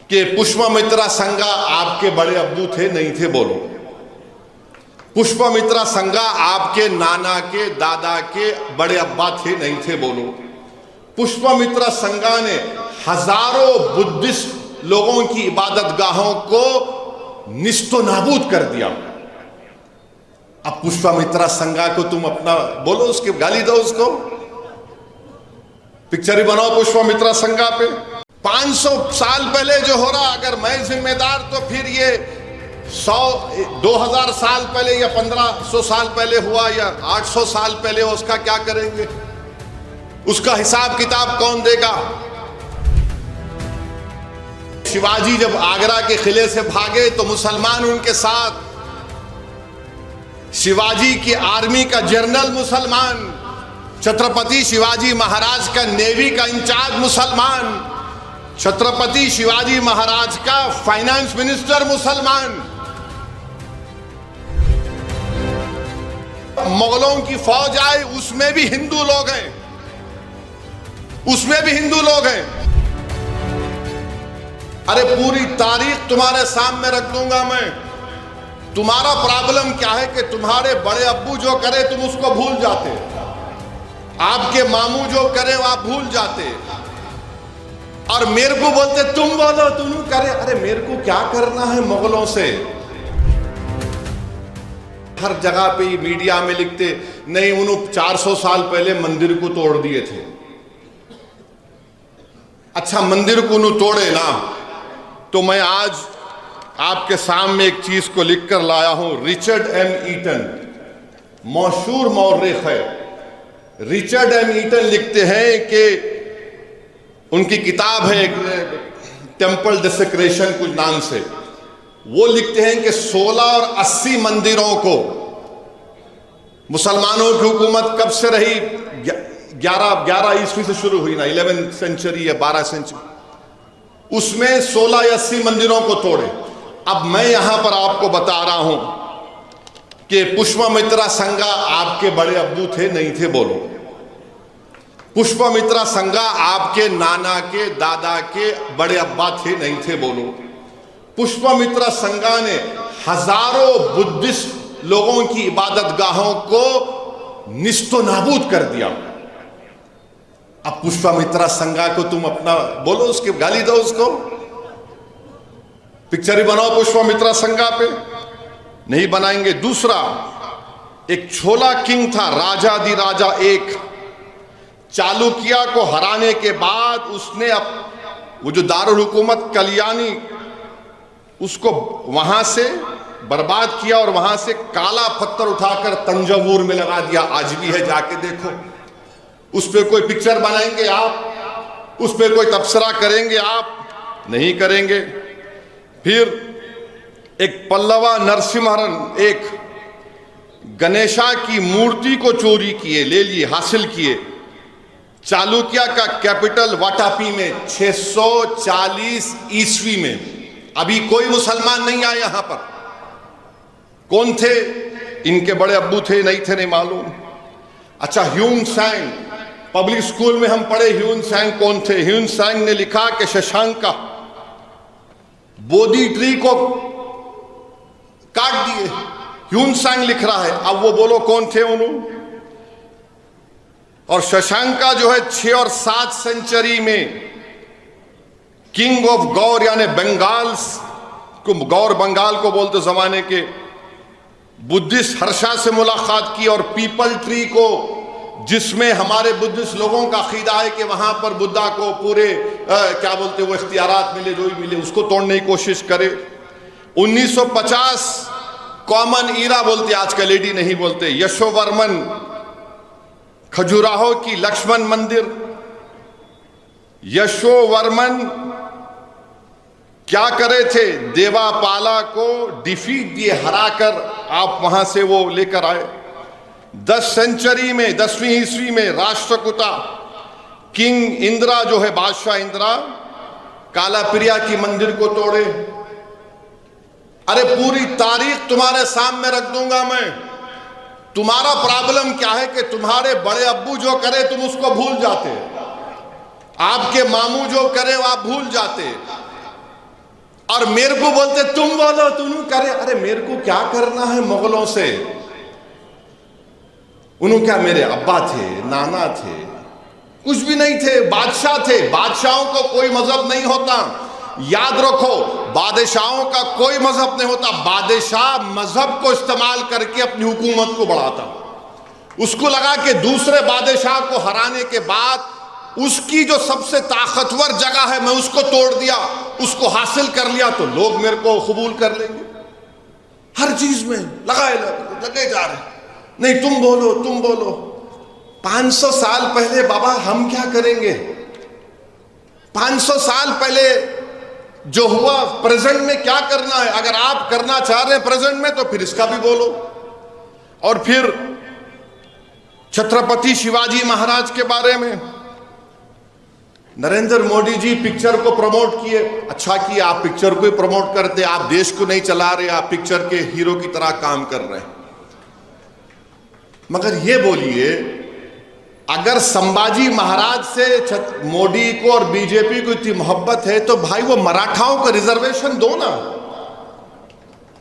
कि पुष्पमित्रा संगा आपके बड़े अब्बू थे नहीं थे? बोलो। पुष्पमित्रा संगा आपके नाना के दादा के बड़े अब्बा थे नहीं थे? बोलो। पुष्पमित्रा संगा ने हजारों बुद्धिस्ट लोगों की इबादत गाहों को निस्तो नाबूद कर दिया। अब पुष्पमित्रा संगा को तुम अपना बोलो, उसके गाली दो, उसको पिक्चर ही बनाओ पुष्पमित्रा संगा पे। 500 साल पहले जो हो रहा, अगर मैं जिम्मेदार तो फिर ये 2000 साल पहले या 1500 साल पहले हुआ या 800 साल पहले, उसका क्या करेंगे? उसका हिसाब किताब कौन देगा? शिवाजी जब आगरा के किले से भागे तो मुसलमान उनके साथ, शिवाजी की आर्मी का जनरल मुसलमान, छत्रपति शिवाजी महाराज का नेवी का इंचार्ज मुसलमान, छत्रपति शिवाजी महाराज का फाइनेंस मिनिस्टर मुसलमान। मुगलों की फौज आई, उसमें भी हिंदू लोग हैं, उसमें भी हिंदू लोग हैं। अरे पूरी तारीख तुम्हारे सामने रख दूंगा मैं। तुम्हारा प्रॉब्लम क्या है कि तुम्हारे बड़े अब्बू जो करे तुम उसको भूल जाते, आपके मामू जो करे आप भूल जाते, और मेरे को बोलते तुम बोलो तुम करे। अरे मेरे को क्या करना है मुगलों से? हर जगह पे मीडिया में लिखते नहीं, उन्होंने 400 साल पहले मंदिर को तोड़ दिए थे। अच्छा, मंदिर को उन्होंने तोड़े ना, तो मैं आज आपके सामने एक चीज को लिखकर लाया हूं। रिचर्ड एम ईटन, मशहूर मौर्रिख है, रिचर्ड एम ईटन लिखते हैं कि उनकी किताब है टेम्पल डिसेक्रेशन कुछ नाम से, वो लिखते हैं कि 16 और 80 मंदिरों को मुसलमानों की हुकूमत कब से रही? 11 ईस्वी से शुरू हुई ना, 11th सेंचुरी या 12 सेंचुरी, उसमें 16 या 80 मंदिरों को तोड़े। अब मैं यहां पर आपको बता रहा हूं कि पुष्पमित्रा संगा आपके बड़े अब्बू थे नहीं थे? बोलो। पुष्पमित्रा संगा आपके नाना के दादा के बड़े अब्बा थे नहीं थे? बोलो। पुष्पमित्रा संगा ने हजारों बुद्धिस्ट लोगों की इबादत गाहों को निस्तो नाबूद कर दिया। अब पुष्पमित्रा संगा को तुम अपना बोलो, उसके गाली दो, उसको पिक्चर ही बनाओ पुष्पमित्रा संगा पे, नहीं बनाएंगे। दूसरा, एक छोला किंग था, राजा दी राजा एक, चालुक्य को हराने के बाद उसने वो जो दारुल हुकूमत कल्याणी, उसको वहां से बर्बाद किया और वहां से काला पत्थर उठाकर तंजावुर में लगा दिया। आज भी है, जाके देखो। उस पर कोई पिक्चर बनाएंगे आप? उस पर कोई तबसरा करेंगे आप? नहीं करेंगे। फिर एक पल्लवा नरसिम्हन एक गणेशा की मूर्ति को चोरी किए, ले लिए, हासिल किए। चालुक्य का कैपिटल वाटापी में 640 ईस्वी में। अभी कोई मुसलमान नहीं आया यहां पर। कौन थे? इनके बड़े अब्बू थे नहीं थे? नहीं मालूम। अच्छा, ह्यून सैंग, पब्लिक स्कूल में हम पढ़े ह्यून सैंग कौन थे? ह्यून सैंग ने लिखा कि शशांक का बोधि ट्री को काट दिए। ह्यून सैंग लिख रहा है। अब वो बोलो कौन थे उन्होंने? और शशांका जो है 6 और 7 सेंचुरी में किंग ऑफ गौर यानी बंगाल्स को, गौर बंगाल को बोलते जमाने के, बुद्धिस्ट हर्षा से मुलाकात की और पीपल ट्री को, जिसमें हमारे बुद्धिस्ट लोगों का अकीदा है कि वहां पर बुद्धा को पूरे क्या बोलते वो इख्तियारात मिले, जो ही मिले उसको तोड़ने की कोशिश करे। 1950 कॉमन ईरा बोलते, आजकल एडी नहीं बोलते। यशोवर्मन खजुराहो की लक्ष्मण मंदिर, यशोवर्मन क्या करे थे? देवापाला को डिफीट दिए, हराकर आप वहां से वो लेकर आए। 10 सेंचुरी में, 10वीं ईस्वी में राष्ट्रकूटा किंग इंदिरा जो है, बादशाह इंदिरा, कालाप्रिया की मंदिर को तोड़े। अरे पूरी तारीख तुम्हारे सामने रख दूंगा मैं। तुम्हारा प्रॉब्लम क्या है कि तुम्हारे बड़े अब्बू जो करे तुम उसको भूल जाते, आपके मामू जो करे आप भूल जाते, और मेरे को बोलते तुम बोलो तुम करे। अरे मेरे को क्या करना है मुगलों से? उन्होंने क्या, मेरे अब्बा थे, नाना थे, कुछ भी नहीं थे, बादशाह थे। बादशाहों को कोई मजहब नहीं होता, याद रखो, बादशाहों का कोई मजहब नहीं होता। बादशाह मजहब को इस्तेमाल करके अपनी हुकूमत को बढ़ाता। उसको लगा कि दूसरे बादशाह को हराने के बाद उसकी जो सबसे ताकतवर जगह है मैं उसको तोड़ दिया, उसको हासिल कर लिया तो लोग मेरे को कबूल कर लेंगे। हर चीज में लगे जा रहे, नहीं तुम बोलो तुम बोलो। 500 साल पहले बाबा हम क्या करेंगे? 500 साल पहले जो हुआ प्रेजेंट में क्या करना है? अगर आप करना चाह रहे हैं प्रेजेंट में तो फिर इसका भी बोलो। और फिर छत्रपति शिवाजी महाराज के बारे में नरेंद्र मोदी जी पिक्चर को प्रमोट किए। अच्छा किया, आप पिक्चर को ही प्रमोट करते, आप देश को नहीं चला रहे, आप पिक्चर के हीरो की तरह काम कर रहे हैं। मगर ये बोलिए, अगर संभाजी महाराज से मोदी को और बीजेपी को इतनी मोहब्बत है तो भाई वो मराठाओं को रिजर्वेशन दो ना।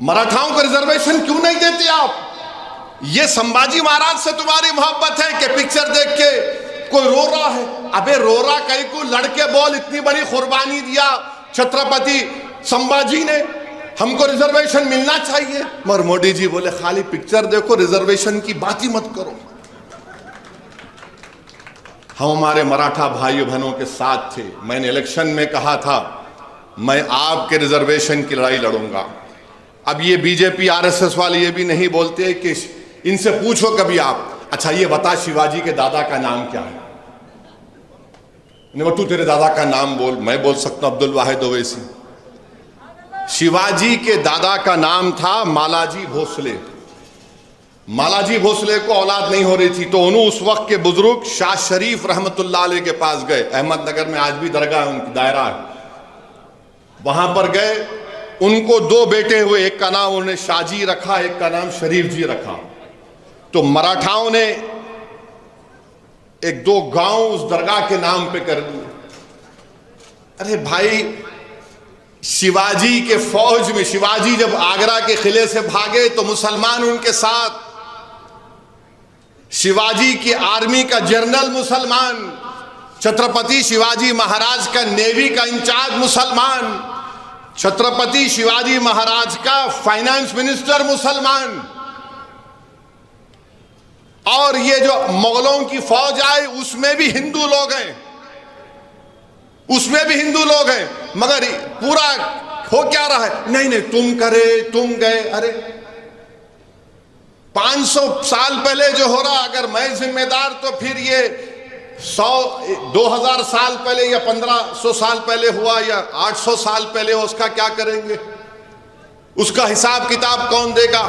मराठाओं को रिजर्वेशन क्यों नहीं देते आप? ये संभाजी महाराज से तुम्हारी मोहब्बत है कि पिक्चर देख के कोई रो रहा है? अबे रो रहा कहीं को, लड़के बोल, इतनी बड़ी कुर्बानी दिया छत्रपति संभाजी ने, हमको रिजर्वेशन मिलना चाहिए। मगर मोदी जी बोले खाली पिक्चर देखो, रिजर्वेशन की बात ही मत करो। हम हमारे मराठा भाइयों बहनों के साथ थे। मैंने इलेक्शन में कहा था मैं आपके रिजर्वेशन की लड़ाई लड़ूंगा। अब ये बीजेपी आरएसएस वाले ये भी नहीं बोलते कि इनसे पूछो कभी आप, अच्छा ये बता शिवाजी के दादा का नाम क्या है? तू तेरे दादा का नाम बोल। मैं बोल सकता हूं अब्दुल वाहिद ओवैसी। शिवाजी के दादा का नाम था मालाजी भोसले। मालाजी भोसले को औलाद नहीं हो रही थी तो उन्होंने उस वक्त के बुजुर्ग शाह शरीफ रहमतुल्लाह अलैह के पास गए। अहमदनगर में आज भी दरगाह है, उनकी दायरा है, वहां पर गए। उनको 2 बेटे हुए, एक का नाम उन्होंने शाहजी रखा, एक का नाम शरीफ जी रखा। तो मराठाओं ने 1-2 गांव उस दरगाह के नाम पे कर दिए। अरे भाई, शिवाजी के फौज में, शिवाजी जब आगरा के किले से भागे तो मुसलमान उनके साथ, शिवाजी की आर्मी का जनरल मुसलमान, छत्रपति शिवाजी महाराज का नेवी का इंचार्ज मुसलमान, छत्रपति शिवाजी महाराज का फाइनेंस मिनिस्टर मुसलमान, और ये जो मुगलों की फौज आई उसमें भी हिंदू लोग हैं, उसमें भी हिंदू लोग हैं। मगर पूरा हो क्या रहा है, नहीं नहीं तुम करे तुम गए। अरे 500 साल पहले जो हो रहा, अगर मैं जिम्मेदार तो फिर ये 100-2000 साल पहले या 1500 साल पहले हुआ या 800 साल पहले, उसका क्या करेंगे? उसका हिसाब किताब कौन देगा?